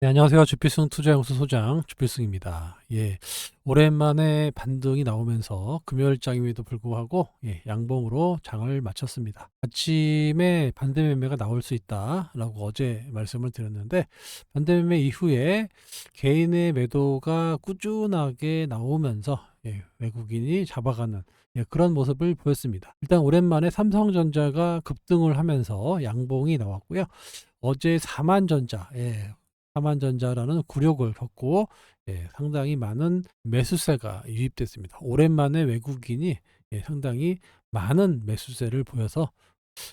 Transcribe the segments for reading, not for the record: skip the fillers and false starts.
네, 안녕하세요. 주필승 투자연구소 소장 주필승입니다. 예, 오랜만에 반등이 나오면서 금요일장임에도 불구하고 양봉으로 장을 마쳤습니다. 아침에 반대 매매가 나올 수 있다라고 어제 말씀을 드렸는데, 반대 매매 이후에 개인의 매도가 꾸준하게 나오면서 외국인이 잡아가는 그런 모습을 보였습니다. 일단 오랜만에 삼성전자가 급등을 하면서 양봉이 나왔고요. 어제 사만전자, 사만전자라는 굴욕을 겪고 상당히 많은 매수세가 유입됐습니다. 오랜만에 외국인이 상당히 많은 매수세를 보여서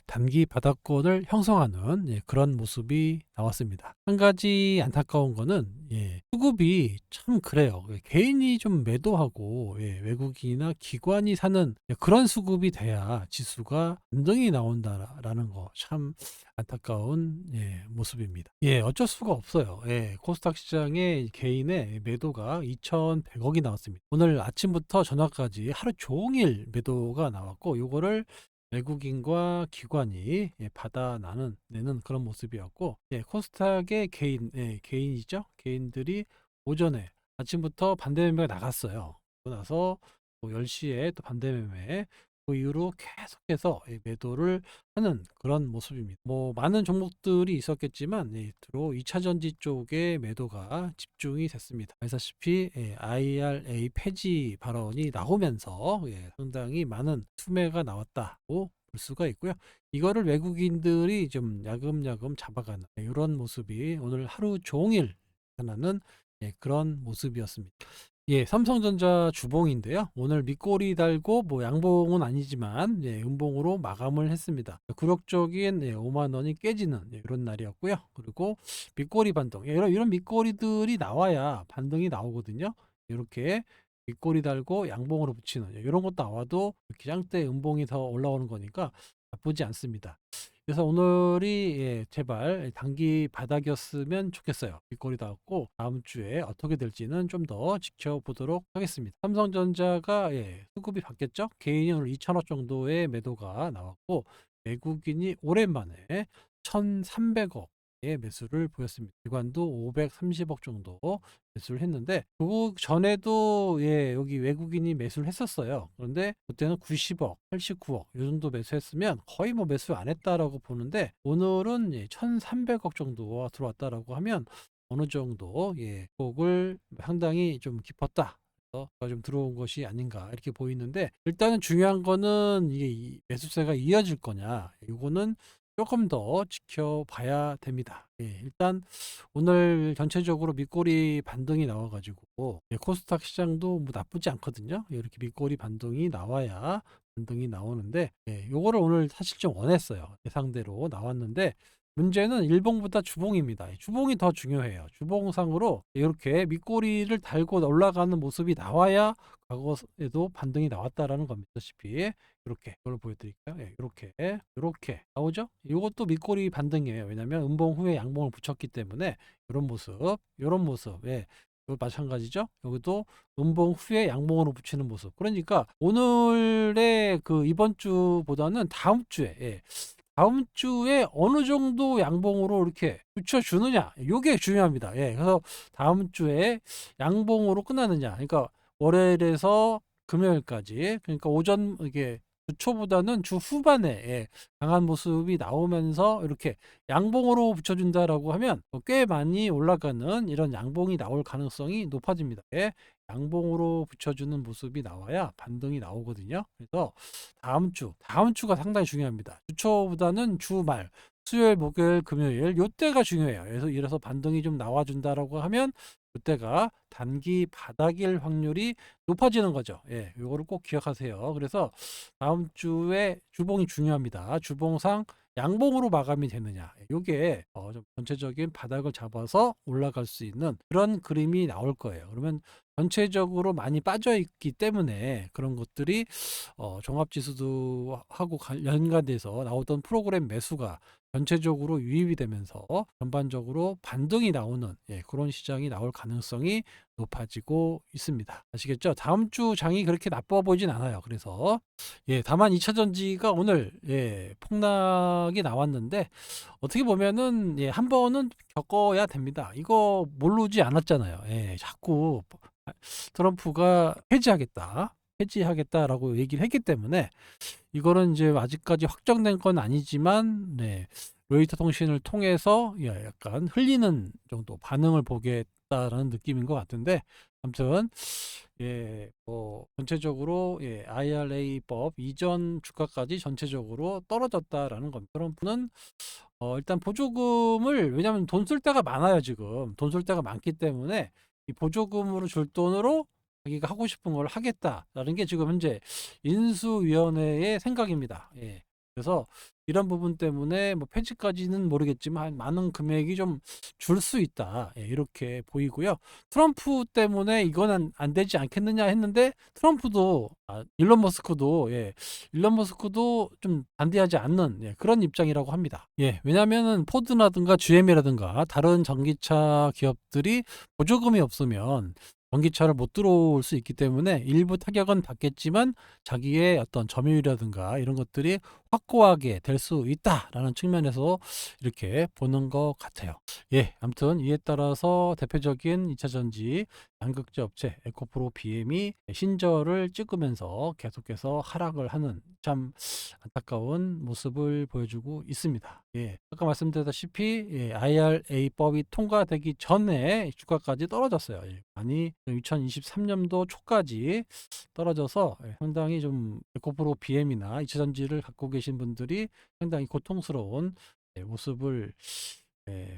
단기 바닥권을 형성하는 그런 모습이 나왔습니다. 한 가지 안타까운 거는 수급이 참 그래요. 개인이 좀 매도하고 외국인이나 기관이 사는 그런 수급이 돼야 지수가 반등이 나온다라는 거 참 안타까운 모습입니다. 어쩔 수가 없어요. 코스닥 시장에 개인의 매도가 2,100억이 나왔습니다. 오늘 아침부터 저녁까지 하루 종일 매도가 나왔고, 요거를 외국인과 기관이 받아 내는 그런 모습이었고, 코스닥의 개인이죠. 개인들이 오전에 아침부터 반대 매매가 나갔어요. 그러고 나서 또 10시에 또 반대 매매, 그 이후로 계속해서 매도를 하는 그런 모습입니다. 뭐 많은 종목들이 있었겠지만 주로 2차 전지 쪽에 매도가 집중이 됐습니다. 알다시피 IRA 폐지 발언이 나오면서 상당히 많은 수매가 나왔다고 볼 수가 있고요. 이거를 외국인들이 좀 야금야금 잡아가는 이런 모습이 오늘 하루 종일 나타나는 그런 모습이었습니다. 삼성전자 주봉인데요. 오늘 밑꼬리 달고 뭐 양봉은 아니지만 음봉으로 마감을 했습니다. 굴욕적인 5만 원이 깨지는 이런 날이었고요. 그리고 밑꼬리 반등, 이런 밑꼬리들이 나와야 반등이 나오거든요. 이렇게 밑꼬리 달고 양봉으로 붙이는 이런 것도 나와도 기장대 음봉이 더 올라오는 거니까 나쁘지 않습니다. 그래서 오늘이 제발 단기 바닥이었으면 좋겠어요. 윗꼬리 닿았고 다음 주에 어떻게 될지는 좀 더 지켜보도록 하겠습니다. 삼성전자가 수급이 바뀌었죠. 개인이 오늘 2천억 정도의 매도가 나왔고, 외국인이 오랜만에 1,300억 의 매수를 보였습니다. 기관도 530억 정도 매수를 했는데, 그 전에도 여기 외국인이 매수를 했었어요. 그런데 그때는 90억, 89억 이 정도 매수했으면 거의 뭐 매수 안 했다라고 보는데, 오늘은 1,300억 정도가 들어왔다라고 하면 어느 정도 폭을 상당히 좀 깊었다. 좀 들어온 것이 아닌가 이렇게 보이는데, 일단은 중요한 거는 이게 매수세가 이어질 거냐, 이거는 조금 더 지켜봐야 됩니다. 일단 오늘 전체적으로 밑꼬리 반등이 나와가지고 코스닥 시장도 뭐 나쁘지 않거든요. 이렇게 밑꼬리 반등이 나와야 반등이 나오는데, 요거를 오늘 사실 좀 원했어요. 예상대로 나왔는데, 문제는 일봉보다 주봉입니다. 주봉이 더 중요해요. 주봉상으로 이렇게 밑꼬리를 달고 올라가는 모습이 나와야 과거에도 반등이 나왔다라는 겁니다. 다시피 이렇게 이걸 보여드릴까요? 이렇게 나오죠? 이것도 밑꼬리 반등이에요. 왜냐하면 음봉 후에 양봉을 붙였기 때문에 이런 모습, 이거 마찬가지죠. 여기도 음봉 후에 양봉으로 붙이는 모습. 그러니까 오늘의 그 이번 주보다는 다음 주에 어느 정도 양봉으로 이렇게 붙여주느냐, 이게 중요합니다. 그래서 다음 주에 양봉으로 끝나느냐, 그러니까 월요일에서 금요일까지, 그러니까 오전 이게 주 초보다는 주 후반에 강한 모습이 나오면서 이렇게 양봉으로 붙여준다라고 하면 꽤 많이 올라가는 이런 양봉이 나올 가능성이 높아집니다. 양봉으로 붙여주는 모습이 나와야 반등이 나오거든요. 그래서 다음 주가 상당히 중요합니다. 주 초보다는 주말, 수요일, 목요일, 금요일 요때가 중요해요. 그래서 이래서 반등이 좀 나와준다라고 하면 그때가 단기 바닥일 확률이 높아지는 거죠. 요거를 꼭 기억하세요. 그래서 다음 주에 주봉이 중요합니다. 주봉상 양봉으로 마감이 되느냐, 요게 좀 전체적인 바닥을 잡아서 올라갈 수 있는 그런 그림이 나올 거예요. 그러면 전체적으로 많이 빠져 있기 때문에 그런 것들이 종합지수도 하고 연관돼서 나오던 프로그램 매수가 전체적으로 유입이 되면서 전반적으로 반등이 나오는 그런 시장이 나올 가능성이 높아지고 있습니다. 아시겠죠? 다음 주 장이 그렇게 나빠 보이진 않아요. 그래서 다만 2차 전지가 오늘 폭락이 나왔는데 어떻게 보면은 한 번은 겪어야 됩니다. 이거 모르지 않았잖아요. 자꾸 트럼프가 해지하겠다라고 얘기를 했기 때문에 이거는 이제 아직까지 확정된 건 아니지만 로이터 통신을 통해서 약간 흘리는 정도 반응을 보겠다라는 느낌인 것 같은데 아무튼 뭐 전체적으로 IRA법 이전 주가까지 전체적으로 떨어졌다라는 겁니다. 트럼프는 일단 보조금을 왜냐하면 돈 쓸 데가 많아요. 지금 돈 쓸 데가 많기 때문에 이 보조금으로 줄 돈으로 자기가 하고 싶은 걸 하겠다라는 게 지금 현재 인수위원회의 생각입니다. 그래서 이런 부분 때문에 뭐 폐지까지는 모르겠지만 많은 금액이 좀 줄 수 있다. 이렇게 보이고요. 트럼프 때문에 이거는 안 되지 않겠느냐 했는데 트럼프도 일론 머스크도 좀 반대하지 않는 그런 입장이라고 합니다. 왜냐하면은 포드라든가 GM이라든가 다른 전기차 기업들이 보조금이 없으면 전기차를 못 들어올 수 있기 때문에 일부 타격은 받겠지만 자기의 어떤 점유율이라든가 이런 것들이 확고하게 될 수 있다라는 측면에서 이렇게 보는 것 같아요. 아무튼 이에 따라서 대표적인 2차 전지 양극재 업체 에코프로 BM이 신저를 찍으면서 계속해서 하락을 하는 참 안타까운 모습을 보여주고 있습니다. 아까 말씀드렸다시피 IRA법이 통과되기 전에 주가까지 떨어졌어요. 많이 2023년도 초까지 떨어져서 상당히 좀 에코프로 BM이나 2차 전지를 갖고 계신 분들이 상당히 고통스러운 모습을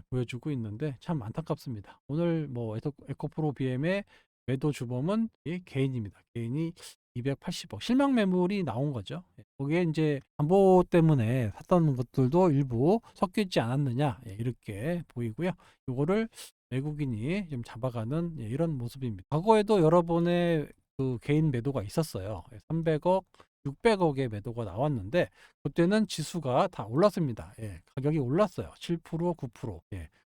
보여주고 있는데 참 안타깝습니다. 오늘 뭐 에코프로 BM의 매도 주범은 개인입니다. 개인이 280억 실망 매물이 나온 거죠. 거기에 이제 담보 때문에 샀던 것들도 일부 섞여 있지 않았느냐 이렇게 보이고요. 이거를 외국인이 좀 잡아가는 이런 모습입니다. 과거에도 여러 번의 그 개인 매도가 있었어요. 300억, 600억의 매도가 나왔는데 그때는 지수가 다 올랐습니다. 가격이 올랐어요. 7%, 9%.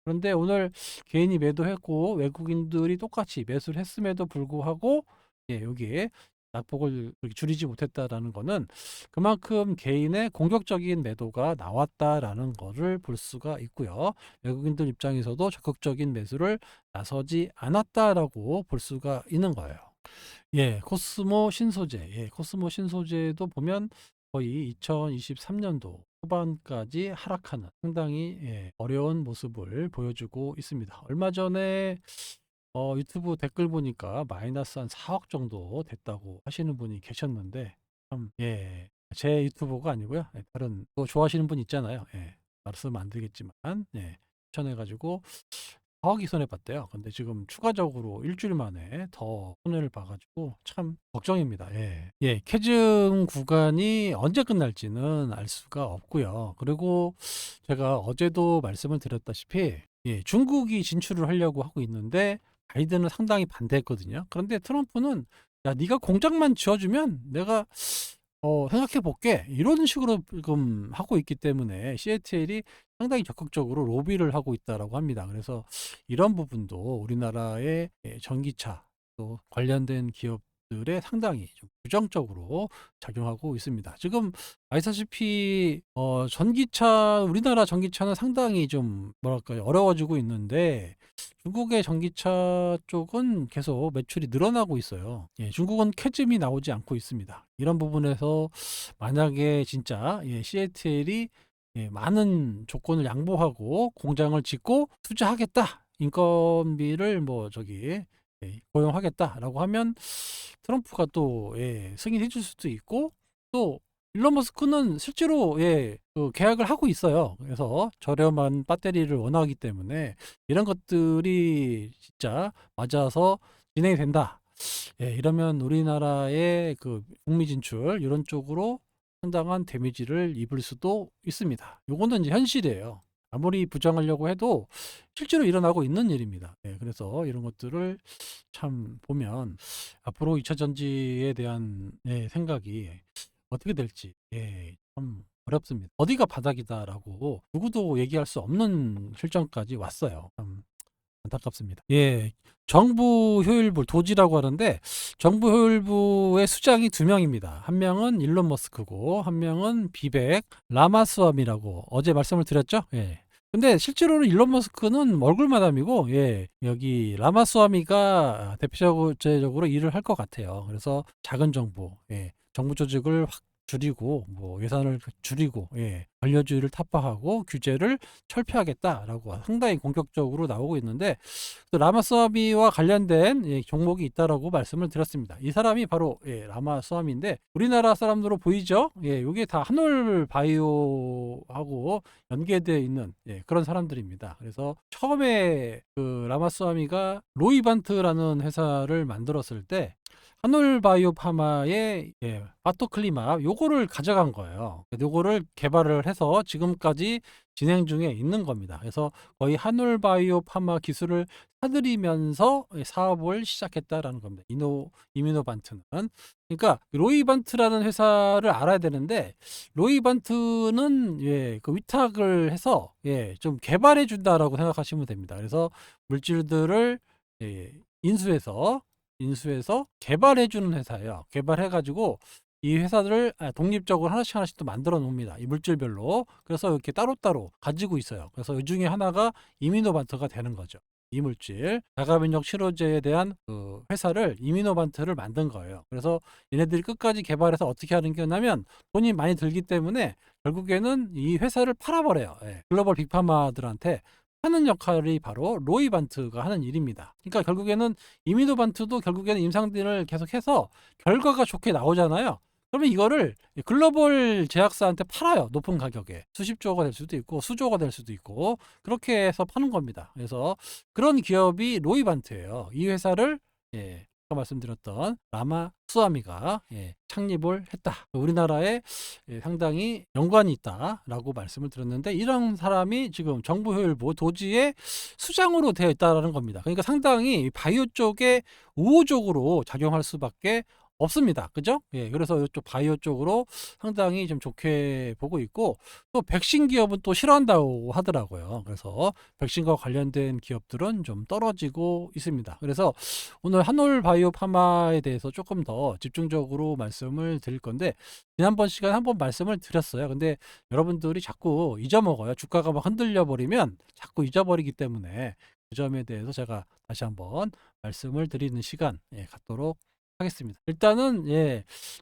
그런데 오늘 개인이 매도했고 외국인들이 똑같이 매수를 했음에도 불구하고 여기에 낙폭을 줄이지 못했다라는 거는 그만큼 개인의 공격적인 매도가 나왔다라는 것을 볼 수가 있고요. 외국인들 입장에서도 적극적인 매수를 나서지 않았다라고 볼 수가 있는 거예요. 코스모 신소재. 코스모 신소재도 보면 거의 2023년도 후반까지 하락하는 상당히 어려운 모습을 보여주고 있습니다. 얼마 전에 유튜브 댓글 보니까 마이너스 한 4억 정도 됐다고 하시는 분이 계셨는데 참 제 유튜버가 아니고요. 다른 또 좋아하시는 분 있잖아요. 말씀 안 드리겠지만 추천해 가지고 4억이 손해봤대요. 근데 지금 추가적으로 일주일 만에 더 손해를 봐가지고 참 걱정입니다. 캐즘 구간이 언제 끝날지는 알 수가 없고요. 그리고 제가 어제도 말씀을 드렸다시피 중국이 진출을 하려고 하고 있는데 바이든은 상당히 반대했거든요. 그런데 트럼프는 야, 네가 공장만 지어주면 내가 생각해 볼게. 이런 식으로 지금 하고 있기 때문에 CATL이 상당히 적극적으로 로비를 하고 있다라고 합니다. 그래서 이런 부분도 우리나라의 전기차 또 관련된 기업들에 상당히 좀 부정적으로 작용하고 있습니다. 지금 아시다시피 우리나라 전기차는 상당히 좀 뭐랄까요 어려워지고 있는데 중국의 전기차 쪽은 계속 매출이 늘어나고 있어요. 중국은 캐즘이 나오지 않고 있습니다. 이런 부분에서 만약에 진짜 CATL이 많은 조건을 양보하고 공장을 짓고 투자하겠다. 인건비를 고용하겠다라고 하면 트럼프가 또 승인해 줄 수도 있고 또 일론 머스크는 실제로 그 계약을 하고 있어요. 그래서 저렴한 배터리를 원하기 때문에 이런 것들이 진짜 맞아서 진행이 된다. 이러면 우리나라의 그 북미 진출 이런 쪽으로 상당한 데미지를 입을 수도 있습니다. 요거는 이제 현실이에요. 아무리 부정하려고 해도 실제로 일어나고 있는 일입니다. 예, 그래서 이런 것들을 참 보면 앞으로 2차 전지에 대한 생각이 어떻게 될지 참 어렵습니다. 어디가 바닥이다라고 누구도 얘기할 수 없는 실정까지 왔어요. 참 안타깝습니다. 예. 정부 효율부 도지라고 하는데 정부 효율부의 수장이 두 명입니다. 한 명은 일론 머스크고 한 명은 비백 라마스와미라고 어제 말씀을 드렸죠? 예. 근데 실제로는 일론 머스크는 얼굴 마담이고 여기 라마스와미가 대표적으로 일을 할 것 같아요. 그래서 작은 정부, 정부 조직을 확 줄이고 뭐 예산을 줄이고 관료주의를 타파하고 규제를 철폐하겠다라고 상당히 공격적으로 나오고 있는데 또 라마스와미와 관련된 종목이 있다라고 말씀을 드렸습니다. 이 사람이 바로 라마스와미인데 우리나라 사람들로 보이죠? 이게 다 한올 바이오하고 연계되어 있는 그런 사람들입니다. 그래서 처음에 그 라마스와미가 로이반트라는 회사를 만들었을 때 한올바이오 파마의 파토클리마 요거를 가져간 거예요. 요거를 개발을 해서 지금까지 진행 중에 있는 겁니다. 그래서 거의 한올바이오 파마 기술을 사들이면서 사업을 시작했다라는 겁니다. 이미노반트는. 그러니까 로이반트라는 회사를 알아야 되는데 로이반트는 그 위탁을 해서 좀 개발해 준다라고 생각하시면 됩니다. 그래서 물질들을 인수해서 개발해주는 회사예요. 개발해가지고 이 회사들을 독립적으로 하나씩 또 만들어 놓습니다. 이 물질별로. 그래서 이렇게 따로따로 가지고 있어요. 그래서 이 중에 하나가 이미노반트가 되는 거죠. 이 물질, 자가면역 치료제에 대한 그 회사를 이미노반트를 만든 거예요. 그래서 얘네들이 끝까지 개발해서 어떻게 하는 게 냐면 돈이 많이 들기 때문에 결국에는 이 회사를 팔아버려요. 글로벌 빅파마들한테 하는 역할이 바로 로이반트가 하는 일입니다. 그러니까 결국에는 이미노반트도 결국에는 임상진을 계속해서 결과가 좋게 나오잖아요. 그러면 이거를 글로벌 제약사한테 팔아요. 높은 가격에. 수십조가 될 수도 있고 수조가 될 수도 있고 그렇게 해서 파는 겁니다. 그래서 그런 기업이 로이반트예요. 이 회사를 아까 말씀드렸던 라마스와미가 창립을 했다. 우리나라에 상당히 연관이 있다라고 말씀을 드렸는데 이런 사람이 지금 정부 효율부 도지의 수장으로 되어 있다는 겁니다. 그러니까 상당히 바이오 쪽에 우호적으로 작용할 수밖에 없습니다. 그죠? 그래서 이쪽 바이오 쪽으로 상당히 좀 좋게 보고 있고 또 백신 기업은 또 싫어한다고 하더라고요. 그래서 백신과 관련된 기업들은 좀 떨어지고 있습니다. 그래서 오늘 한올 바이오 파마에 대해서 조금 더 집중적으로 말씀을 드릴 건데 지난번 시간에 한번 말씀을 드렸어요. 근데 여러분들이 자꾸 잊어먹어요. 주가가 막 흔들려 버리면 자꾸 잊어버리기 때문에 그 점에 대해서 제가 다시 한번 말씀을 드리는 시간 갖도록 하겠습니다. 일단은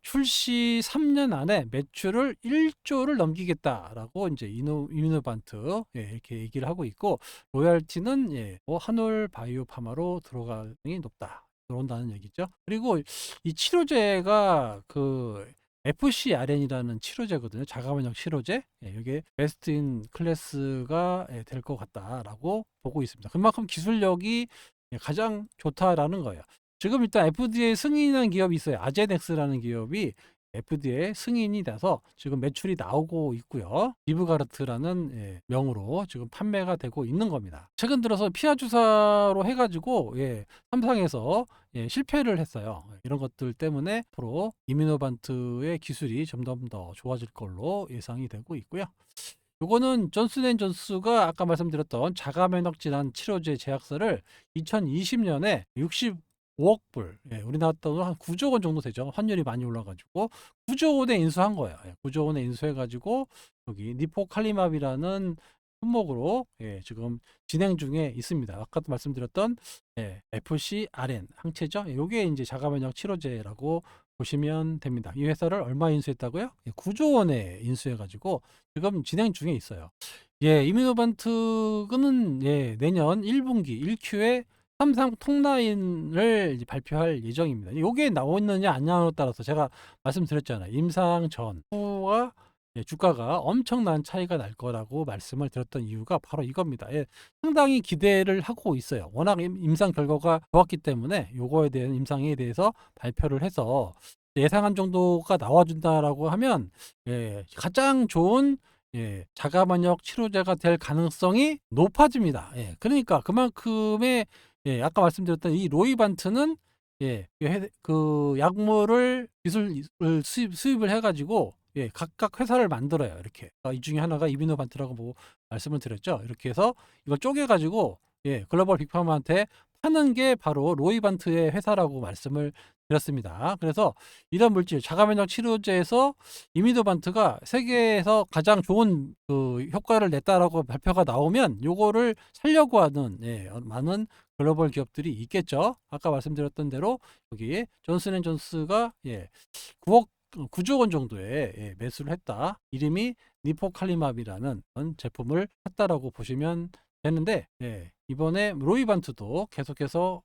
출시 3년 안에 매출을 1조를 넘기겠다라고 이제 이노반트 이렇게 얘기를 하고 있고 로열티는 뭐 한올 바이오 파마로 들어가는 게 높다. 들어온다는 얘기죠. 그리고 이 치료제가 그 FcRN이라는 치료제거든요. 자가면역 치료제. 이게 베스트 인 클래스가 될 것 같다라고 보고 있습니다. 그만큼 기술력이 가장 좋다라는 거예요. 지금 일단 FDA 승인한 기업이 있어요. 아제넥스라는 기업이 FDA 승인이 돼서 지금 매출이 나오고 있고요. 비브가르트라는 명으로 지금 판매가 되고 있는 겁니다. 최근 들어서 피하 주사로 해가지고 삼상에서 실패를 했어요. 이런 것들 때문에 앞으로 이미노반트의 기술이 점점 더 좋아질 걸로 예상이 되고 있고요. 요거는 존슨앤존스가 아까 말씀드렸던 자가면역 질환 치료제 제약사를 2020년에 65억 불, 우리나라 돈으로 한 9조 원 정도 되죠. 환율이 많이 올라가지고 9조 원에 인수한 거예요. 9조 원에 인수해가지고 여기 니포칼리맙이라는 품목으로 지금 진행 중에 있습니다. 아까도 말씀드렸던 FcRN 항체죠. 요게 이제 자가면역 치료제라고 보시면 됩니다. 이 회사를 얼마 인수했다고요? 9조 원에 인수해가지고 지금 진행 중에 있어요. 이미노반트는 내년 1분기 1Q에 삼상 톡라인을 발표할 예정입니다. 이게 나오느냐 안 나오느냐에 따라서 제가 말씀드렸잖아요. 임상 전 후와 주가가 엄청난 차이가 날 거라고 말씀을 드렸던 이유가 바로 이겁니다. 상당히 기대를 하고 있어요. 워낙 임상 결과가 좋았기 때문에 요거에 대한 임상에 대해서 발표를 해서 예상한 정도가 나와준다라고 하면 가장 좋은 자가 면역 치료제가 될 가능성이 높아집니다. 그러니까 그만큼의 아까 말씀드렸던 이 로이반트는 그 약물을 기술을 수입을 해 가지고 각각 회사를 만들어요. 이렇게. 이 중에 하나가 이비노반트라고 뭐 말씀을 드렸죠. 이렇게 해서 이걸 쪼개 가지고 글로벌 빅파마한테 파는 게 바로 로이반트의 회사라고 말씀을 드렸습니다. 그래서 이런 물질 자가 면역 치료제에서 이미도반트가 세계에서 가장 좋은 그 효과를 냈다라고 발표가 나오면 요거를 살려고 하는 많은 글로벌 기업들이 있겠죠. 아까 말씀드렸던 대로 여기 존슨앤존스가 9억 9조 원 정도의 매수를 했다. 이름이 니포칼리맙이라는 제품을 샀다라고 보시면 되는데 이번에 로이반트도 계속해서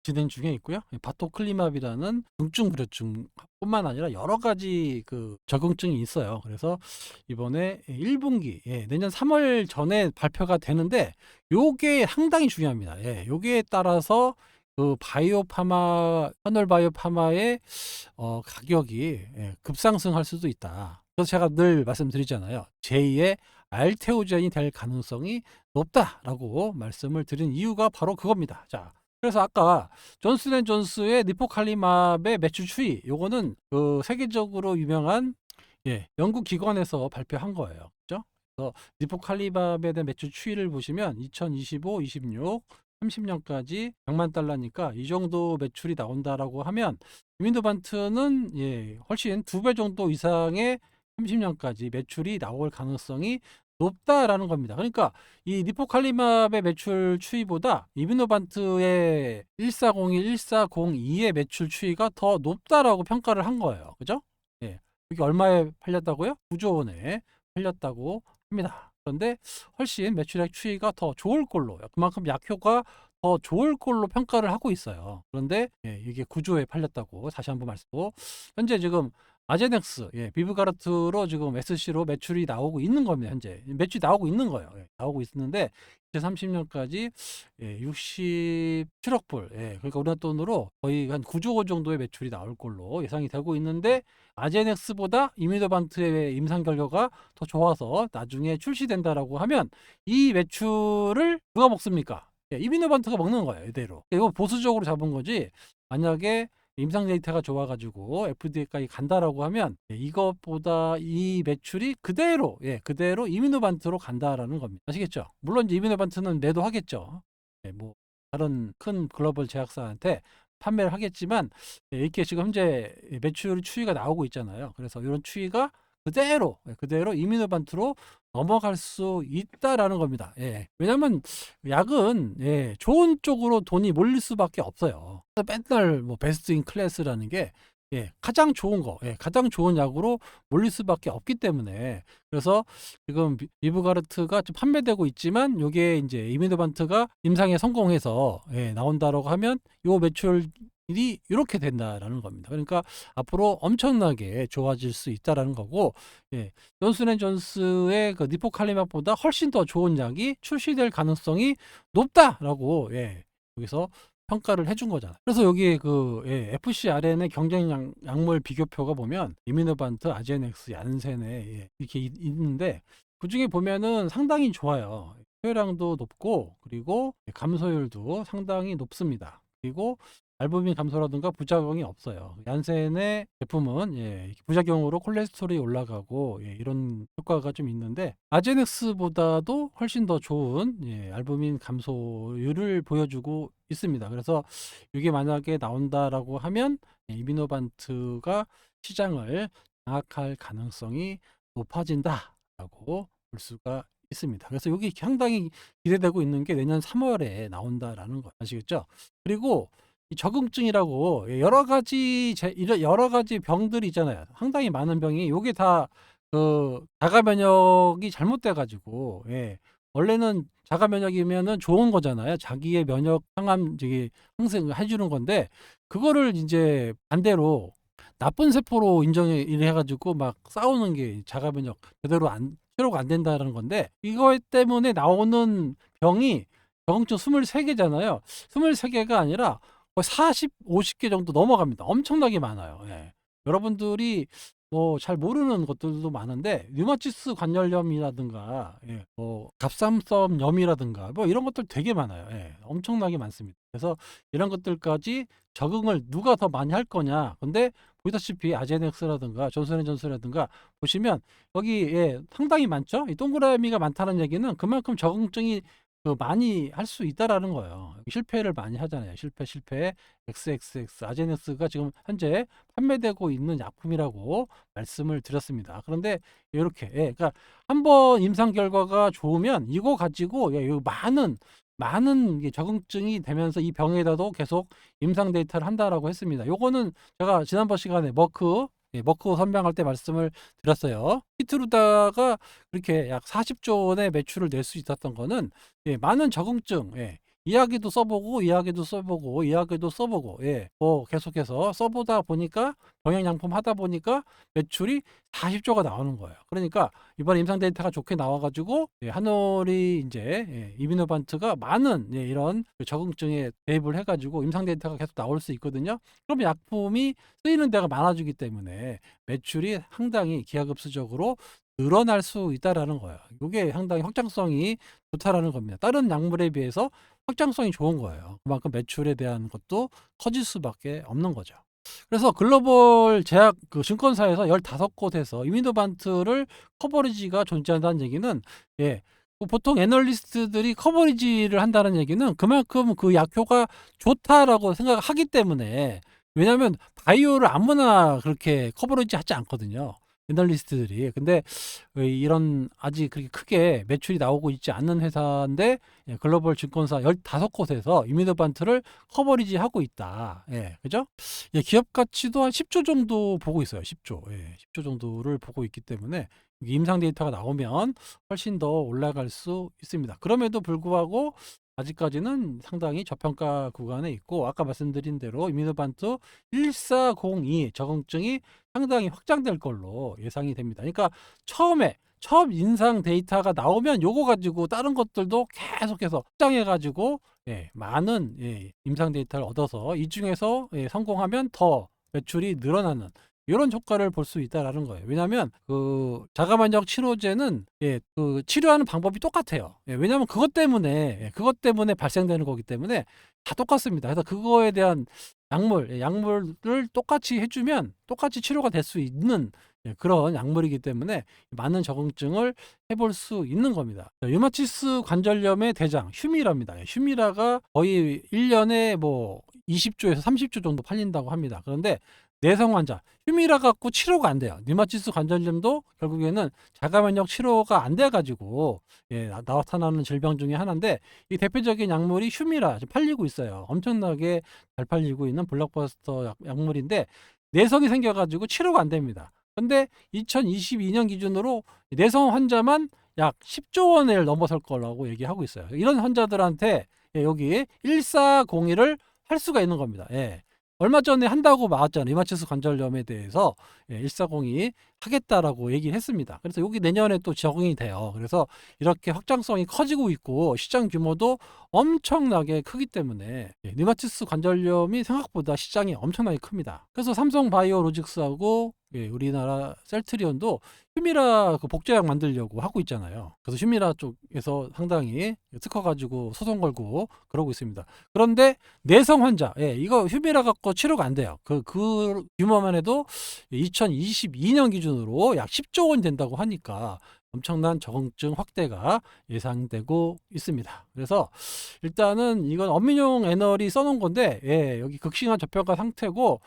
진행 중에 있고요. 바토클리맙이라는 중증 불혈증뿐만 아니라 여러 가지 그 적응증이 있어요. 그래서 이번에 1분기 내년 3월 전에 발표가 되는데 요게 상당히 중요합니다. 요게 따라서 그 현월 바이오파마의 가격이 급상승할 수도 있다. 그래서 제가 늘 말씀드리잖아요. 제2의 알테오젠이 될 가능성이 높다라고 말씀을 드린 이유가 바로 그겁니다. 자, 그래서 아까 존슨앤존스의 니포칼리맙의 매출 추이, 요거는 그 세계적으로 유명한 연구 기관에서 발표한 거예요. 그죠? 그래서 니포칼리맙에 대한 매출 추이를 보시면 2025, 26, 30년까지 100만 달러니까 이 정도 매출이 나온다라고 하면 이민도반트는 훨씬 2배 정도 이상의 30년까지 매출이 나올 가능성이 높다라는 겁니다. 그러니까 이 니포칼리맙의 매출 추이보다 이비노반트의 1401, 1402의 매출 추이가 더 높다라고 평가를 한 거예요. 그죠? 이게 얼마에 팔렸다고요? 9조 원에 팔렸다고 합니다. 그런데 훨씬 매출액 추이가 더 좋을 걸로, 그만큼 약효가 더 좋을 걸로 평가를 하고 있어요. 그런데 이게 9조에 팔렸다고 다시 한번 말씀드리고, 현재 지금 아제넥스, 비브가르트로 지금 SC로 매출이 나오고 있는 겁니다. 현재 매출이 나오고 있는 거예요. 나오고 있는데 2030년까지 67억 불, 그러니까 우리나라 돈으로 거의 한 9조 원 정도의 매출이 나올 걸로 예상이 되고 있는데, 아제넥스보다 이미도반트의 임상 결과가 더 좋아서 나중에 출시된다라고 하면 이 매출을 누가 먹습니까? 이미노반트가 먹는 거예요. 이대로. 이거 보수적으로 잡은 거지. 만약에 임상 데이터가 좋아가지고 FDA까지 간다라고 하면 이것보다 이 매출이 그대로 이미노반트로 간다라는 겁니다. 아시겠죠? 물론 이제 이미노반트는 매도하겠죠. 뭐 다른 큰 글로벌 제약사한테 판매를 하겠지만 이렇게 지금 현재 매출 추이가 나오고 있잖아요. 그래서 이런 추이가 그대로 이미노반트로 넘어갈 수 있다라는 겁니다. 왜냐면 약은 좋은 쪽으로 돈이 몰릴 수밖에 없어요. 그래서 맨날 뭐 베스트 인 클래스라는 게 가장 좋은 거, 가장 좋은 약으로 몰릴 수밖에 없기 때문에, 그래서 지금 비브가르트가 좀 판매되고 있지만 요게 이제 이미노반트가 임상에 성공해서 나온다라고 하면 요 매출이 이렇게 된다라는 겁니다. 그러니까 앞으로 엄청나게 좋아질 수 있다라는 거고, 존슨앤존스의 그 니포칼리맙보다 훨씬 더 좋은 약이 출시될 가능성이 높다라고 여기서 평가를 해준 거잖아요. 그래서 여기 그 FcRN의 경쟁 약물 비교표가 보면 이미노반트, 아제넥스, 얀센에 이렇게 있는데, 그 중에 보면은 상당히 좋아요. 효율량도 높고, 그리고 감소율도 상당히 높습니다. 그리고 알부민 감소라든가 부작용이 없어요. 얀센의 제품은 부작용으로 콜레스테롤이 올라가고 이런 효과가 좀 있는데, 아제넥스보다도 훨씬 더 좋은 알부민 감소율을 보여주고 있습니다. 그래서 이게 만약에 나온다라고 하면 이미노반트가 시장을 장악할 가능성이 높아진다라고 볼 수가 있습니다. 그래서 여기 상당히 기대되고 있는 게 내년 3월에 나온다라는 거 아시겠죠? 그리고 이 적응증이라고 여러 가지 병들이 있잖아요. 상당히 많은 병이 요게 다 그 자가 면역이 잘못돼 가지고 원래는 자가 면역이면은 좋은 거잖아요. 자기의 면역 항암 저기 항생해 주는 건데, 그거를 이제 반대로 나쁜 세포로 인정을 해 가지고 막 싸우는 게 자가 면역 제대로 치료가 안 된다는 건데, 이거 때문에 나오는 병이 적응증 23개잖아요. 23개가 아니라 거의 40, 50개 정도 넘어갑니다. 엄청나게 많아요. 여러분들이 뭐 잘 모르는 것들도 많은데 류마티스 관절염이라든가 뭐 갑상선염이라든가 뭐 이런 것들 되게 많아요. 엄청나게 많습니다. 그래서 이런 것들까지 적응을 누가 더 많이 할 거냐. 근데 보시다시피 아제넥스라든가 존슨앤존슨이라든가 보시면 여기 상당히 많죠. 이 동그라미가 많다는 얘기는 그만큼 적응증이 많이 할 수 있다라는 거예요. 실패를 많이 하잖아요. 실패. XXX 아제넥스가 지금 현재 판매되고 있는 약품이라고 말씀을 드렸습니다. 그런데 이렇게 그러니까 한번 임상 결과가 좋으면 이거 가지고 요 많은 이게 적응증이 되면서 이 병에다도 계속 임상 데이터를 한다라고 했습니다. 요거는 제가 지난번 시간에 머크 선명할 때 말씀을 드렸어요. 키트루다가 그렇게 약 40조 원의 매출을 낼 수 있었던 거는 많은 적응증, 이야기도 써보고 뭐 계속해서 써보다 보니까 병행약품 하다 보니까 매출이 40조가 나오는 거예요. 그러니까 이번에 임상 데이터가 좋게 나와가지고 한올이 이제 이비노반트가 많은 이런 적응증에 대입을 해가지고 임상 데이터가 계속 나올 수 있거든요. 그럼 약품이 쓰이는 데가 많아지기 때문에 매출이 상당히 기하급수적으로 늘어날 수 있다라는 거예요. 이게 상당히 확장성이 좋다라는 겁니다. 다른 약물에 비해서 확장성이 좋은 거예요. 그만큼 매출에 대한 것도 커질 수밖에 없는 거죠. 그래서 글로벌 제약 증권사에서 15곳에서 이미노반트를 커버리지가 존재한다는 얘기는 보통 애널리스트들이 커버리지를 한다는 얘기는 그만큼 그 약효가 좋다라고 생각하기 때문에, 왜냐하면 바이오를 아무나 그렇게 커버리지 하지 않거든요. 애널리스트들이. 근데 이런 아직 그렇게 크게 매출이 나오고 있지 않는 회사인데 글로벌 증권사 15곳에서 이미노반트를 커버리지 하고 있다. 그죠? 기업 가치도 한 10조 정도 보고 있어요. 10조. 10조 정도를 보고 있기 때문에 임상 데이터가 나오면 훨씬 더 올라갈 수 있습니다. 그럼에도 불구하고 아직까지는 상당히 저평가 구간에 있고, 아까 말씀드린 대로 이미노반트 1402 적응증이 상당히 확장될 걸로 예상이 됩니다. 그러니까 처음 인상 데이터가 나오면 요거 가지고 다른 것들도 계속해서 확장해 가지고 많은 임상 데이터를 얻어서 이 중에서 성공하면 더 매출이 늘어나는 이런 효과를 볼 수 있다라는 거예요. 왜냐하면 그 자가만족 치료제는 그 치료하는 방법이 똑같아요. 왜냐하면 그것 때문에 발생되는 거기 때문에 다 똑같습니다. 그래서 그거에 대한 약물을 똑같이 해주면 똑같이 치료가 될 수 있는 그런 약물이기 때문에 많은 적응증을 해볼 수 있는 겁니다. 류마티스 관절염의 대장 휴미라입니다. 휴미라가 거의 1년에 뭐 20조에서 30조 정도 팔린다고 합니다. 그런데 내성 환자 휴미라 갖고 치료가 안 돼요. 류마티스 관절염도 결국에는 자가면역 치료가 안 돼 가지고 나타나는 질병 중에 하나인데, 이 대표적인 약물이 휴미라 팔리고 있어요. 엄청나게 잘 팔리고 있는 블록버스터 약물인데 내성이 생겨 가지고 치료가 안 됩니다. 근데 2022년 기준으로 내성 환자만 약 10조 원을 넘어설 거라고 얘기하고 있어요. 이런 환자들한테 여기 1401을 할 수가 있는 겁니다. 얼마 전에 한다고 나왔잖아요. 류마티스 관절염에 대해서 1402 하겠다라고 얘기를 했습니다. 그래서 여기 내년에 또 적응이 돼요. 그래서 이렇게 확장성이 커지고 있고 시장 규모도 엄청나게 크기 때문에 류마티스 관절염이 생각보다 시장이 엄청나게 큽니다. 그래서 삼성바이오로직스하고 우리나라 셀트리온도 휴미라 그 복제약 만들려고 하고 있잖아요. 그래서 휴미라 쪽에서 상당히 특허 가지고 소송 걸고 그러고 있습니다. 그런데 내성 환자, 이거 휴미라 갖고 치료가 안 돼요. 그 규모만 해도 2022년 기준으로 약 10조 원 된다고 하니까 엄청난 적응증 확대가 예상되고 있습니다. 그래서 일단은 이건 엄민용 애널이 써놓은 건데 여기 극심한 저평가 상태고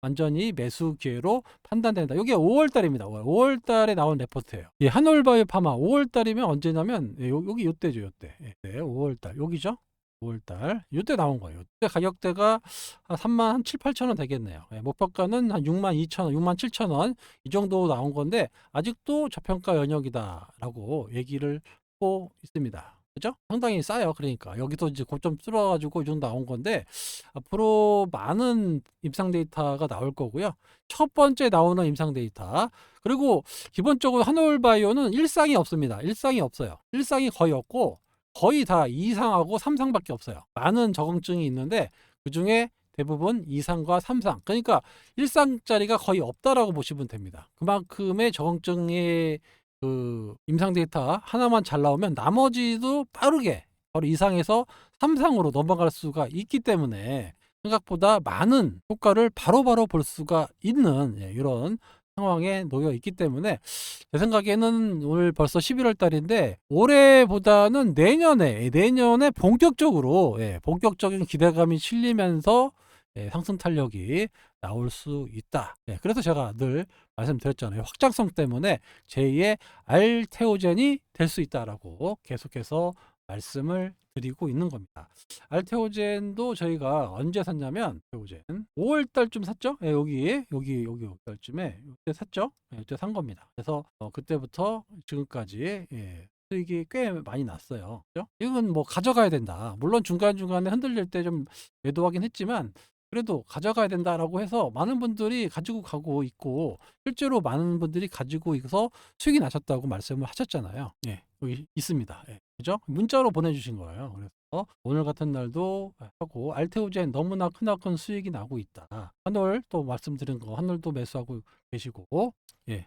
완전히 매수 기회로 판단된다. 이게 5월달입니다. 5월달에 나온 레포트예요. 한올바이오파마 5월달이면 언제냐면 여기 요때죠. 요때. 5월달 여기죠. 5월달 요때 나온 거예요. 요때 가격대가 한 3만 7, 8천 원 되겠네요. 목표가는 한 6만 2천 원, 6만 7천 원 이 정도 나온 건데 아직도 저평가 영역이다라고 얘기를 하고 있습니다. 그죠? 상당히 싸요. 그러니까 여기서 이제 고점 뚫어가지고 이 정도 나온 건데 앞으로 많은 임상 데이터가 나올 거고요. 첫 번째 나오는 임상 데이터, 그리고 기본적으로 한올바이오는 일상이 없습니다. 일상이 없어요. 일상이 거의 없고 거의 다 2상하고 3상밖에 없어요. 많은 적응증이 있는데 그중에 대부분 2상과 3상. 그러니까 1상짜리가 거의 없다라고 보시면 됩니다. 그만큼의 저항증의 그 임상 데이터 하나만 잘 나오면 나머지도 빠르게 바로 2상에서 3상으로 넘어갈 수가 있기 때문에 생각보다 많은 효과를 바로바로 볼 수가 있는 이런 상황에 놓여 있기 때문에 제 생각에는 오늘 벌써 11월 달인데 올해보다는 내년에 본격적으로 본격적인 기대감이 실리면서 상승 탄력이 나올 수 있다. 그래서 제가 늘 말씀드렸잖아요. 확장성 때문에 제2의 알테오젠이 될 수 있다라고 계속해서 말씀을 드리고 있는 겁니다. 알테오젠도 저희가 언제 샀냐면 알테오젠 5월 달쯤 샀죠. 여기 달쯤에 이때 샀죠. 이때 산 겁니다. 그래서 그때부터 지금까지 수익이 꽤 많이 났어요. 그죠? 이건 뭐 가져가야 된다. 물론 중간중간에 흔들릴 때 좀 매도하긴 했지만 그래도 가져가야 된다라고 해서 많은 분들이 가지고 가고 있고 실제로 많은 분들이 가지고 있어서 수익이 나셨다고 말씀을 하셨잖아요. 여기 있습니다. 그죠? 문자로 보내주신 거예요. 그래서 오늘 같은 날도 하고 알테오젠 너무나 크나큰 수익이 나고 있다. 한올 또 말씀드린 거 한올도 매수하고 계시고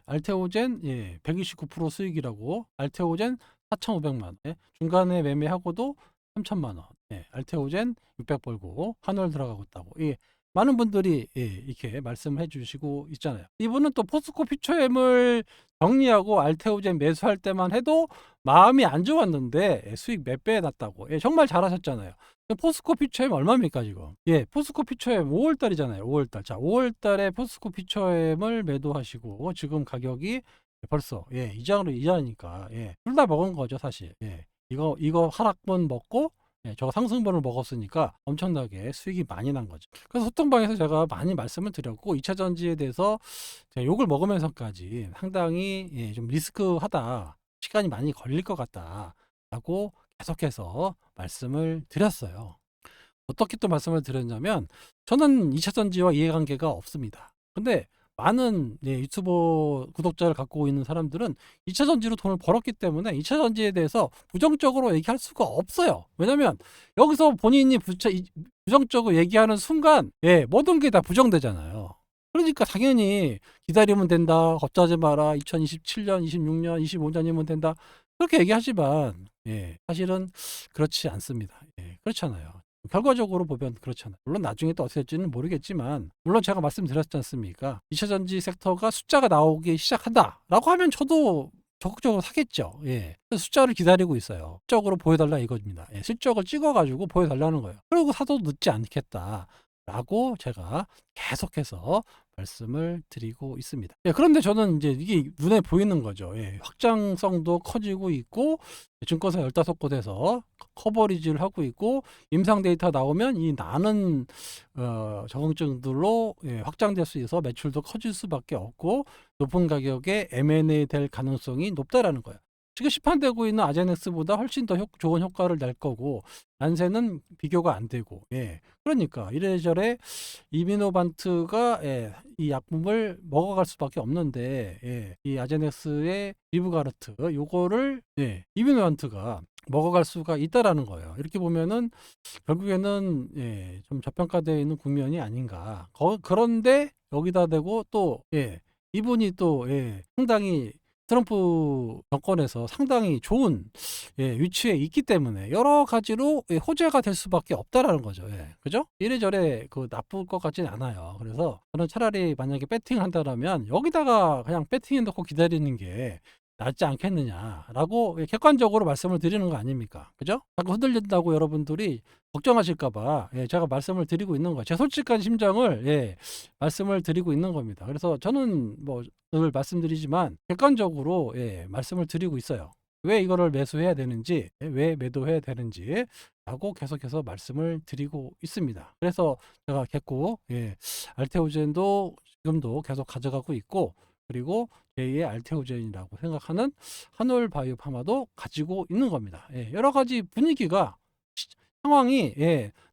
알테오젠 129% 수익이라고 알테오젠 4,500만 원 중간에 매매하고도 3천만 원 알테오젠 600 벌고 한올 들어가고 있다고 많은 분들이 이렇게 말씀해 주시고 있잖아요. 이분은 또 포스코 피처엠을 정리하고 알테오젠 매수할 때만 해도 마음이 안 좋았는데 수익 몇 배 났다고 정말 잘하셨잖아요. 포스코 피처엠 얼마입니까 지금? 포스코 피처엠 5월 달이잖아요. 5월 달. 자, 5월 달에 포스코 피처엠을 매도하시고 지금 가격이 벌써 이자니까 둘 다 먹은 거죠 사실. 이거 하락분 먹고 저거 상승분을 먹었으니까 엄청나게 수익이 많이 난 거죠. 그래서 소통방에서 제가 많이 말씀을 드렸고 2차 전지에 대해서 제가 욕을 먹으면서까지 상당히 좀 리스크하다, 시간이 많이 걸릴 것 같다 라고 계속해서 말씀을 드렸어요. 어떻게 또 말씀을 드렸냐면 저는 2차 전지와 이해관계가 없습니다. 근데 많은 유튜버 구독자를 갖고 있는 사람들은 2차 전지로 돈을 벌었기 때문에 2차 전지에 대해서 부정적으로 얘기할 수가 없어요. 왜냐면 여기서 본인이 부정적으로 얘기하는 순간 모든 게 다 부정되잖아요. 그러니까 당연히 기다리면 된다, 겁자지 마라, 2027년, 26년, 25년이면 된다 그렇게 얘기하지만 사실은 그렇지 않습니다. 그렇잖아요. 결과적으로 보면 그렇잖아요. 물론 나중에 또 어떻게 될지는 모르겠지만 물론 제가 말씀드렸지 않습니까? 2차 전지 섹터가 숫자가 나오기 시작한다라고 하면 저도 적극적으로 사겠죠. 숫자를 기다리고 있어요. 실적으로 보여달라 이겁니다. 실적을 찍어가지고 보여달라는 거예요. 그리고 사도 늦지 않겠다라고 제가 계속해서 말씀을 드리고 있습니다. 그런데 저는 이제 이게 눈에 보이는 거죠. 확장성도 커지고 있고 증권사 15곳에서 커버리지를 하고 있고 임상 데이터 나오면 이 나는 적응증들로 확장될 수 있어서 매출도 커질 수밖에 없고 높은 가격에 M&A 될 가능성이 높다라는 거예요. 지금 시판되고 있는 아제넥스보다 훨씬 더 좋은 효과를 낼 거고 난세는 비교가 안 되고 그러니까 이래저래 이미노반트가 이 약품을 먹어갈 수밖에 없는데 이 아제넥스의 리브가르트 요거를 이미노반트가 먹어갈 수가 있다라는 거예요. 이렇게 보면은 결국에는 좀 저평가되어 있는 국면이 아닌가. 그런데 여기다 대고 또 이분이 또 상당히 트럼프 정권에서 상당히 좋은 위치에 있기 때문에 여러 가지로 호재가 될 수밖에 없다라는 거죠. 그죠? 이래저래 나쁠 것 같진 않아요. 그래서 저는 차라리 만약에 배팅을 한다면 여기다가 그냥 배팅해 놓고 기다리는 게 낫지 않겠느냐라고 객관적으로 말씀을 드리는 거 아닙니까? 그죠? 자꾸 흔들린다고 여러분들이 걱정하실까봐 제가 말씀을 드리고 있는 거예요. 제 솔직한 심정을 말씀을 드리고 있는 겁니다. 그래서 저는 뭐 늘 말씀드리지만 객관적으로 말씀을 드리고 있어요. 왜 이거를 매수해야 되는지, 왜 매도해야 되는지 라고 계속해서 말씀을 드리고 있습니다. 그래서 제가 계속 알테오젠도 지금도 계속 가져가고 있고 그리고 제2의 알테오젠이라고 생각하는 한올바이오파마도 가지고 있는 겁니다. 여러 가지 분위기가 상황이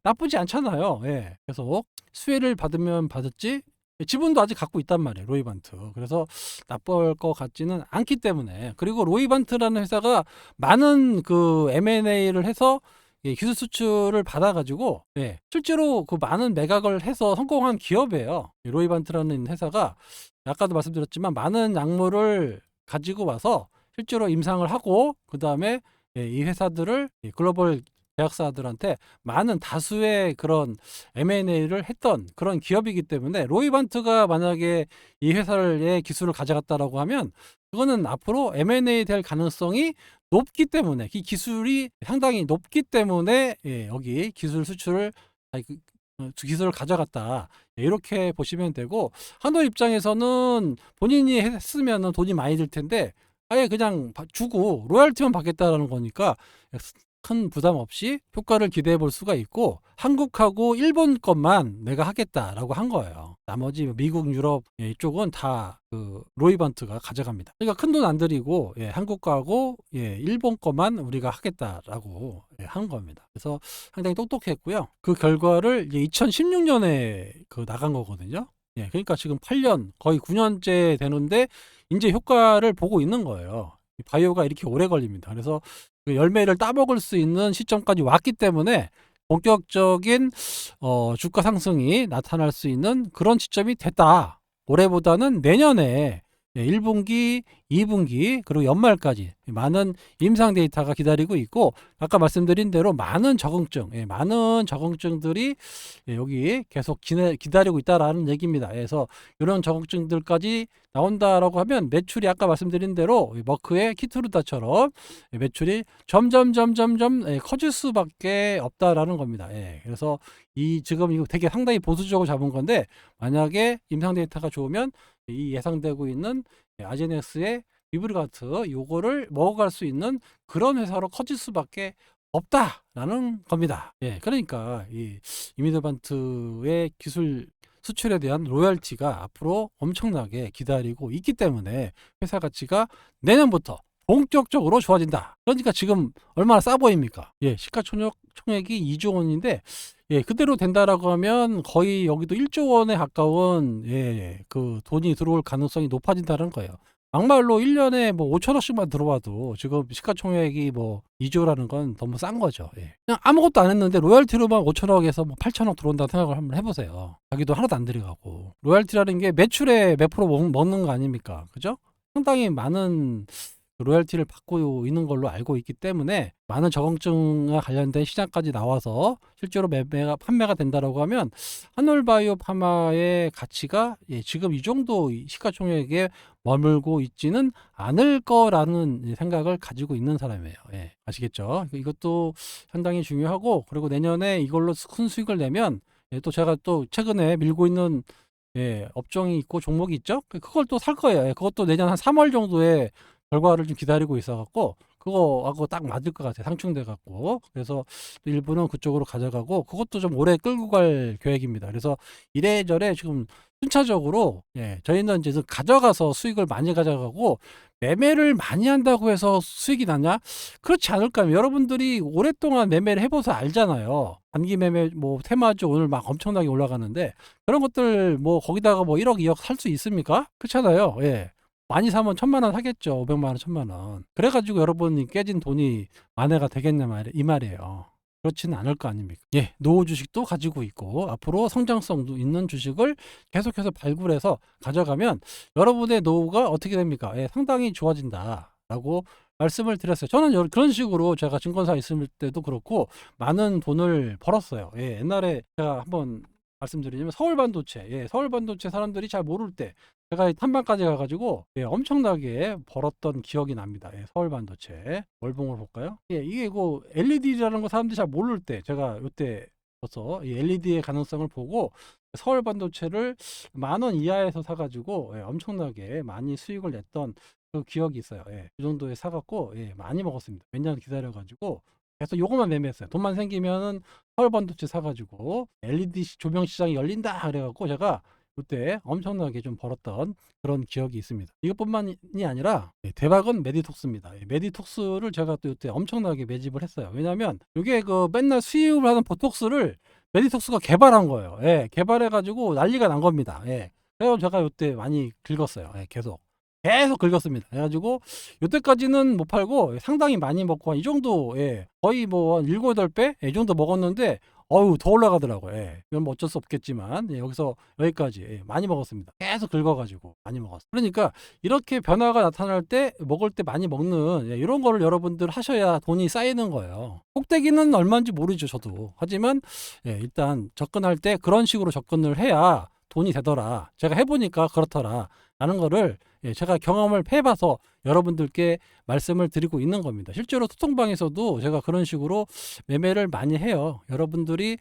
나쁘지 않잖아요. 계속 수혜를 받으면 받았지 지분도 아직 갖고 있단 말이에요. 로이반트. 그래서 나쁠 것 같지는 않기 때문에 그리고 로이반트라는 회사가 많은 그 M&A를 해서 예, 기술 수출을 받아 가지고 예, 실제로 그 많은 매각을 해서 성공한 기업이에요. 로이반트라는 회사가 아까도 말씀드렸지만 많은 약물을 가지고 와서 실제로 임상을 하고 그다음에 예, 이 회사들을 글로벌 제약사들한테 많은 다수의 그런 M&A를 했던 그런 기업이기 때문에 로이반트가 만약에 이 회사의 기술을 가져갔다라고 하면 그거는 앞으로 M&A 될 가능성이 높기 때문에 이 기술이 상당히 높기 때문에 예, 여기 기술 수출을 기술을 가져갔다. 예, 이렇게 보시면 되고 한도 입장에서는 본인이 했으면 돈이 많이 들 텐데 아예 그냥 주고 로열티만 받겠다라는 거니까 큰 부담 없이 효과를 기대해 볼 수가 있고 한국하고 일본 것만 내가 하겠다라고 한 거예요. 나머지 미국, 유럽 이쪽은 다 그 로이반트가 가져갑니다. 그러니까 큰 돈 안 들이고 예, 한국 거하고 예, 일본 것만 우리가 하겠다라고 예, 한 겁니다. 그래서 상당히 똑똑했고요. 그 결과를 2016년에 그 나간 거거든요. 예, 그러니까 지금 8년 거의 9년째 되는데 이제 효과를 보고 있는 거예요. 바이오가 이렇게 오래 걸립니다. 그래서 그 열매를 따먹을 수 있는 시점까지 왔기 때문에 본격적인 주가 상승이 나타날 수 있는 그런 시점이 됐다. 올해보다는 내년에 1분기, 2분기 그리고 연말까지 많은 임상 데이터가 기다리고 있고 아까 말씀드린 대로 많은 적응증, 많은 적응증들이 여기 계속 기다리고 있다라는 얘기입니다. 그래서 이런 적응증들까지 나온다라고 하면 매출이 아까 말씀드린 대로 머크의 키트루다처럼 매출이 점점 커질 수밖에 없다라는 겁니다. 그래서 이 지금 이거 되게 상당히 보수적으로 잡은 건데 만약에 임상 데이터가 좋으면 이 예상되고 있는 아제네스의 비브리가트 요거를 먹어갈 수 있는 그런 회사로 커질 수밖에 없다라는 겁니다. 그러니까 이 이미드반트의 기술 수출에 대한 로열티가 앞으로 엄청나게 기다리고 있기 때문에 회사 가치가 내년부터 본격적으로 좋아진다. 그러니까 지금 얼마나 싸 보입니까? 시가총액이 2조 원인데 그대로 된다라고 하면 거의 여기도 1조 원에 가까운 그 돈이 들어올 가능성이 높아진다는 거예요. 막말로 1년에 뭐 5천억씩만 들어와도 지금 시가총액이 뭐 2조라는 건 너무 싼 거죠. 그냥 아무것도 안 했는데 로열티로만 5천억에서 뭐 8천억 들어온다고 생각을 한번 해보세요. 자기도 하나도 안 들여가고. 로열티라는 게 매출에 몇 프로 먹는 거 아닙니까? 그죠? 상당히 많은 로열티를 받고 있는 걸로 알고 있기 때문에 많은 적응증과 관련된 시장까지 나와서 실제로 판매가 된다라고 하면 한올바이오 파마의 가치가 지금 이 정도 시가총액에 머물고 있지는 않을 거라는 생각을 가지고 있는 사람이에요. 아시겠죠? 이것도 상당히 중요하고 그리고 내년에 이걸로 큰 수익을 내면 또 제가 또 최근에 밀고 있는 업종이 있고 종목이 있죠? 그걸 또 살 거예요. 그것도 내년 한 3월 정도에 결과를 좀 기다리고 있어갖고 그거하고 딱 맞을 것 같아요. 상충돼갖고 그래서 일부는 그쪽으로 가져가고 그것도 좀 오래 끌고 갈 계획입니다. 그래서 이래저래 지금 순차적으로 저희는 이제 가져가서 수익을 많이 가져가고 매매를 많이 한다고 해서 수익이 나냐? 그렇지 않을까요? 여러분들이 오랫동안 매매를 해봐서 알잖아요. 단기 매매 뭐 테마주 오늘 막 엄청나게 올라가는데 그런 것들 뭐 거기다가 뭐 1억 2억 살 수 있습니까? 그렇잖아요. 많이 사면 1,000만 원 사겠죠. 500만 원, 1,000만 원. 그래가지고 여러분이 깨진 돈이 만회가 되겠냐 이 말이에요. 그렇지는 않을 거 아닙니까? 노후 주식도 가지고 있고 앞으로 성장성도 있는 주식을 계속해서 발굴해서 가져가면 여러분의 노후가 어떻게 됩니까? 상당히 좋아진다라고 말씀을 드렸어요. 저는 그런 식으로 제가 증권사 있을 때도 그렇고 많은 돈을 벌었어요. 옛날에 제가 한번 말씀드리자면 서울반도체 사람들이 잘 모를 때 제가 탐방까지 가가지고 엄청나게 벌었던 기억이 납니다. 서울반도체 월봉을 볼까요? 이게 그 LED라는 거 사람들이 잘 모를 때 제가 이때 벌써 LED의 가능성을 보고 서울반도체를 10,000원 이하에서 사가지고 엄청나게 많이 수익을 냈던 그 기억이 있어요. 그 정도에 사갖고 많이 먹었습니다. 몇 년 기다려가지고 그래서 요거만 매매했어요. 돈만 생기면은 서울반도체 사가지고 LED 조명 시장이 열린다 그래갖고 제가 그때 엄청나게 좀 벌었던 그런 기억이 있습니다. 이것뿐만이 아니라 대박은 메디톡스입니다. 메디톡스를 제가 또 이때 엄청나게 매집을 했어요. 왜냐하면 이게 그 맨날 수입을 하는 보톡스를 메디톡스가 개발한 거예요. 개발해가지고 난리가 난 겁니다. 그래서 제가 이때 많이 긁었어요. 계속. 계속 긁었습니다. 그래가지고 요때까지는 못 팔고 상당히 많이 먹고 한 이 정도, 예, 거의 뭐 한 7, 8배 이 정도 먹었는데 어우 더 올라가더라고요. 예. 이건 뭐 어쩔 수 없겠지만, 예, 여기서 여기까지, 예, 많이 먹었습니다. 계속 긁어가지고 많이 먹었어요. 그러니까 이렇게 변화가 나타날 때 먹을 때 많이 먹는, 예, 이런 거를 여러분들 하셔야 돈이 쌓이는 거예요. 꼭대기는 얼마인지 모르죠 저도. 하지만 예, 일단 접근할 때 그런 식으로 접근을 해야 돈이 되더라. 제가 해보니까 그렇더라. 라는 거를, 예, 제가 경험을 해봐서 여러분들께 말씀을 드리고 있는 겁니다. 실제로 소통방에서도 제가 그런 식으로 매매를 많이 해요. 여러분들이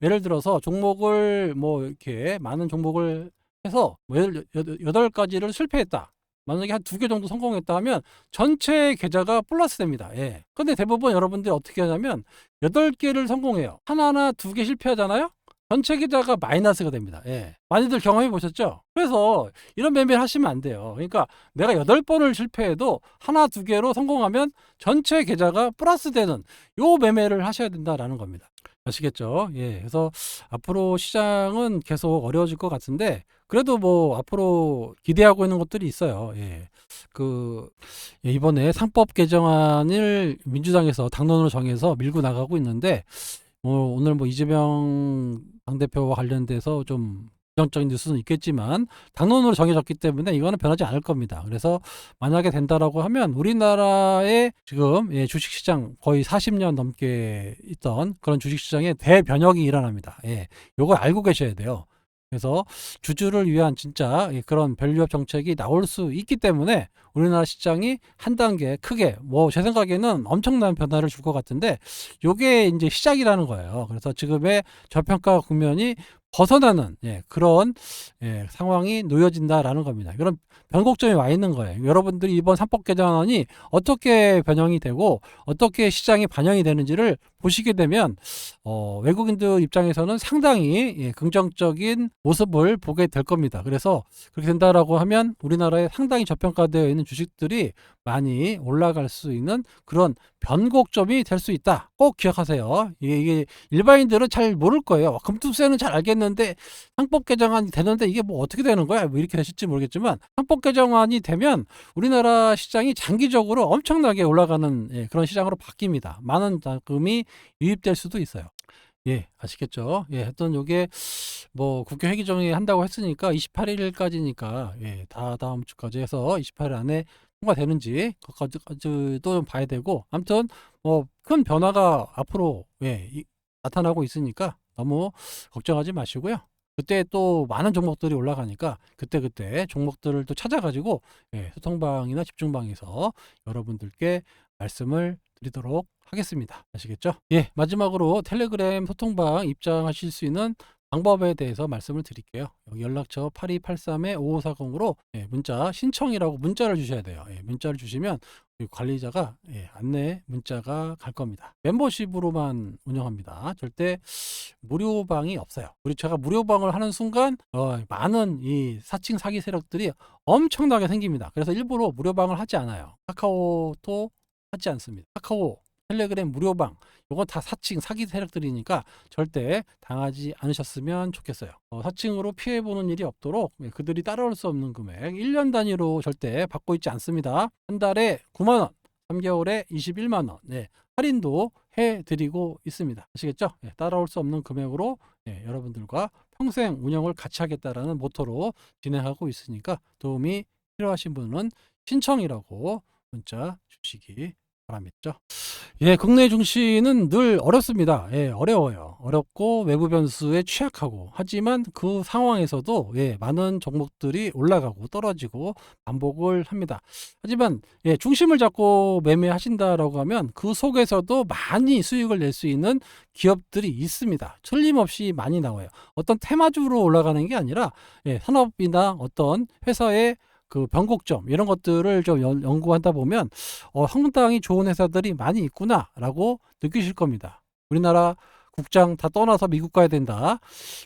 예를 들어서 종목을 뭐 이렇게 많은 종목을 해서 뭐 8가지를 실패했다. 만약에 한 2개 정도 성공했다 하면 전체 계좌가 플러스 됩니다. 예. 근데 대부분 여러분들이 어떻게 하냐면 8개를 성공해요. 하나나 2개 실패하잖아요? 전체 계좌가 마이너스가 됩니다. 예. 많이들 경험해 보셨죠? 그래서 이런 매매를 하시면 안 돼요. 그러니까 내가 8번을 실패해도 하나, 2개로 성공하면 전체 계좌가 플러스 되는 요 매매를 하셔야 된다라는 겁니다. 아시겠죠? 예. 그래서 앞으로 시장은 계속 어려워질 것 같은데 그래도 뭐 앞으로 기대하고 있는 것들이 있어요. 예. 예, 이번에 상법 개정안을 민주당에서 당론으로 정해서 밀고 나가고 있는데 오늘 뭐 이재명 당대표와 관련돼서 좀 부정적인 뉴스는 있겠지만 당론으로 정해졌기 때문에 이거는 변하지 않을 겁니다. 그래서 만약에 된다라고 하면 우리나라의 지금, 예, 주식시장 거의 40년 넘게 있던 그런 주식시장에 대변혁이 일어납니다. 예, 요걸 알고 계셔야 돼요. 그래서 주주를 위한 진짜, 예, 그런 밸류업 정책이 나올 수 있기 때문에 우리나라 시장이 한 단계 크게, 뭐 제 생각에는 엄청난 변화를 줄 것 같은데 요게 이제 시작이라는 거예요. 그래서 지금의 저평가 국면이 벗어나는, 예, 그런, 예, 상황이 놓여진다라는 겁니다. 이런 변곡점이 와 있는 거예요. 여러분들이 이번 상법 개정안이 어떻게 변형이 되고 어떻게 시장에 반영이 되는지를 보시게 되면 외국인들 입장에서는 상당히, 예, 긍정적인 모습을 보게 될 겁니다. 그래서 그렇게 된다라고 하면 우리나라에 상당히 저평가되어 있는 주식들이 많이 올라갈 수 있는 그런 변곡점이 될 수 있다. 꼭 기억하세요. 이게 일반인들은 잘 모를 거예요. 금투세는 잘 알겠는데 상법 개정안이 되는데 이게 뭐 어떻게 되는 거야? 뭐 이렇게 되실지 모르겠지만 상법 개정안이 되면 우리나라 시장이 장기적으로 엄청나게 올라가는, 예, 그런 시장으로 바뀝니다. 많은 자금이 유입될 수도 있어요. 예, 아시겠죠? 예, 하여튼 요게 뭐 국회 회기 정에 한다고 했으니까 28일까지니까, 예, 다다음 주까지 해서 28일 안에 통과되는지 그것까지도 좀 봐야 되고, 아무튼 뭐 큰 변화가 앞으로, 예, 나타나고 있으니까 너무 걱정하지 마시고요. 그때 또 많은 종목들이 올라가니까 그때그때 종목들을 또 찾아가지고, 예, 소통방이나 집중방에서 여러분들께 말씀을 드리도록 하겠습니다. 아시겠죠? 예, 마지막으로 텔레그램 소통방 입장하실 수 있는 방법에 대해서 말씀을 드릴게요. 여기 연락처 8283-5540으로, 예, 문자 신청이라고 문자를 주셔야 돼요. 예, 문자를 주시면 관리자가, 예, 안내 문자가 갈 겁니다. 멤버십으로만 운영합니다. 절대 무료방이 없어요. 우리 제가 무료방을 하는 순간 많은 이 사칭 사기 세력들이 엄청나게 생깁니다. 그래서 일부러 무료방을 하지 않아요. 카카오도 하지 않습니다. 카카오, 텔레그램 무료방, 이건 다 사칭 사기 세력들이니까 절대 당하지 않으셨으면 좋겠어요. 사칭으로 피해보는 일이 없도록, 예, 그들이 따라올 수 없는 금액 1년 단위로 절대 받고 있지 않습니다. 한 달에 9만원, 3개월에 21만원, 네, 할인도 해드리고 있습니다. 아시겠죠? 예, 따라올 수 없는 금액으로, 예, 여러분들과 평생 운영을 같이 하겠다라는 모토로 진행하고 있으니까 도움이 필요하신 분은 신청이라고 문자 주시기 바랍니다. 예, 국내 증시는 늘 어렵습니다. 예, 어려워요. 어렵고 외부 변수에 취약하고, 하지만 그 상황에서도, 예, 많은 종목들이 올라가고 떨어지고 반복을 합니다. 하지만, 예, 중심을 잡고 매매하신다라고 하면 그 속에서도 많이 수익을 낼 수 있는 기업들이 있습니다. 틀림없이 많이 나와요. 어떤 테마주로 올라가는 게 아니라, 예, 산업이나 어떤 회사의 그 변곡점 이런 것들을 좀 연구하다 보면 상당히 좋은 회사들이 많이 있구나라고 느끼실 겁니다. 우리나라 국장 다 떠나서 미국 가야 된다.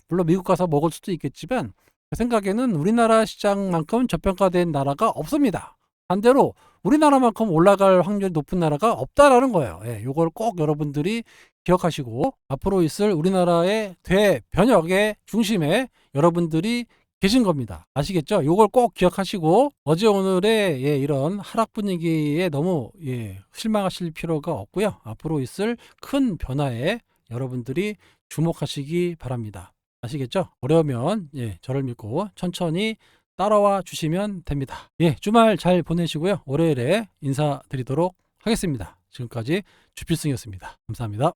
물론 미국 가서 먹을 수도 있겠지만 제 생각에는 우리나라 시장만큼 저평가된 나라가 없습니다. 반대로 우리나라만큼 올라갈 확률이 높은 나라가 없다라는 거예요. 예, 요걸 꼭 여러분들이 기억하시고 앞으로 있을 우리나라의 대변혁의 중심에 여러분들이 계신 겁니다. 아시겠죠? 요걸 꼭 기억하시고 어제 오늘의 이런 하락 분위기에 너무 실망하실 필요가 없고요. 앞으로 있을 큰 변화에 여러분들이 주목하시기 바랍니다. 아시겠죠? 어려우면 저를 믿고 천천히 따라와 주시면 됩니다. 주말 잘 보내시고요. 월요일에 인사드리도록 하겠습니다. 지금까지 주필승이었습니다. 감사합니다.